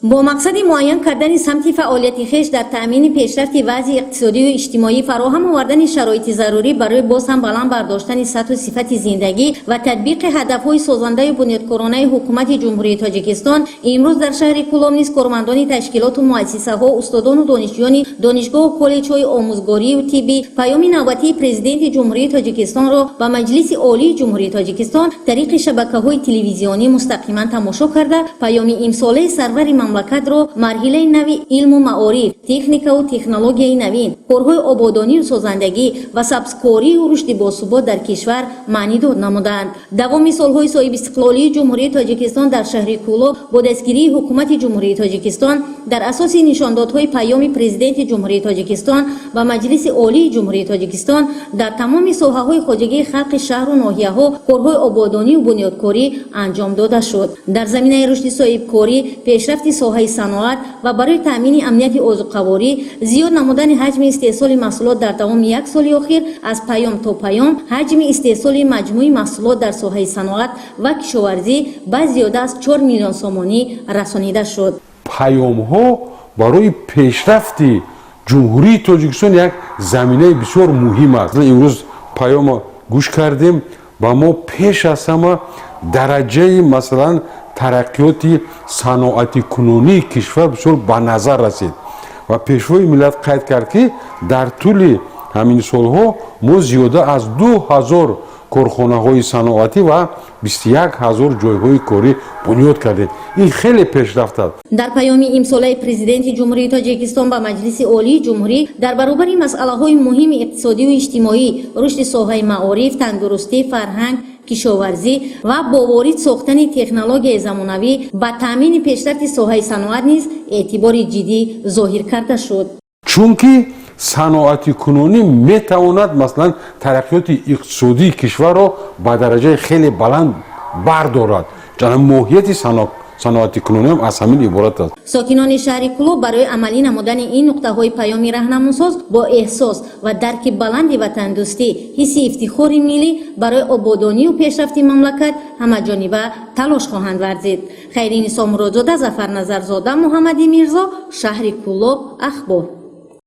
با مقصد معین کردن سمت فعالیت خویش در تأمین پیشرفت وضع اقتصادی و اجتماعی، فراهم آوردن شرایط ضروری برای باز هم بلند برداشتن سطح و صفت زندگی و تطبیق هدف‌های سازنده بنیادگرانه حکومت جمهوری تاجیکستان، امروز در شهر کولوم نیز کارمندان تشکیلات و مؤسسه‌ها، استادان و دانشجویان دانشگاه و کالج‌های آموزگاری و طبی پیام نوبتی پرزیدنت جمهوری تاجیکستان را به مجلس عالی جمهوری تاجیکستان طریق شبکه‌های تلویزیونی مستقیما تماشا کرده، پیام امساله سرور مملکت را مرحله نوی علم و معارف، تکنیک و تکنولوژی نوین، کارهای آبادانی و سازندگی و سبزکاری و رشد باثبات در کشور معنی داد نمودند. دوام سالهای صاحب استقلالی جمهوری تاجیکستان در شهر کولو با دستگیری حکومت جمهوری تاجیکستان در اساس نشاندادهای پیام پرزیدنت جمهوری تاجیکستان و مجلس عالی جمهوری تاجیکستان در تمام ساحه‌های خواجگی خلق شهر و ناحیه‌ها کارهای آبادانی و بنیادکاری انجام داده شد. در زمینه رشد صاحبکاری، پیشرفت ساحه صنعت و برای تامین امنیت اوضاع‌قواری زیاد نمودن حجم استحصال محصولات در تمام یک سال اخیر از پیام تا پیام حجم استحصال مجموعی محصولات در ساحه صنعت و کشاورزی به زیاده از 4 میلیون سومانی رسانیده شد. پیام ها برای پیشرفت جمهوری تاجیکستان یک زمینه بسیار مهم است. امروز پیام گوش کردیم و ما پیش از همه درجه مثلا ترقیات صنعتی کنونی کشور بسیار به نظر رسید و پیشوای ملت قید کرد که در طول همین سالها ما زیاده از 2000 کارخانه‌های صنعتی و 21000 جایهای کاری بنیاد کردیم. این خیلی پیشرفت است. در پیام امساله پرزیدنت جمهوری تاجیکستان به مجلس عالی جمهوری در برابر مسئله‌های مهم اقتصادی و اجتماعی، رشد ساحه معارف، تندرستی، فرهنگ، کشاورزی و با وارد ساختن تکنولوژی زمانوی به تامین پیشرفت ساحه صنعت نیز اعتبار جدی ظاهر کرده شد. چونکه صنعتی کنونی میتواند مثلا ترقیات اقتصادی کشور را به درجه خیلی بلند بردارد. چنانچه ماهیت صنعتی کنونی هم از همین عبارت است. ساکنان شهر کولو برای عملی نمودن این نقطه‌های پیام راهنماساز با احساس و درک بلند وطن دوستی، حس افتخار ملی برای آبادانی و پیشرفت مملکت همه‌جانبه تلاش خواهند ورزید. خیرین سامرازاده، ظفر نظرزاده، محمدی میرزا، شهر کولو، اخبار.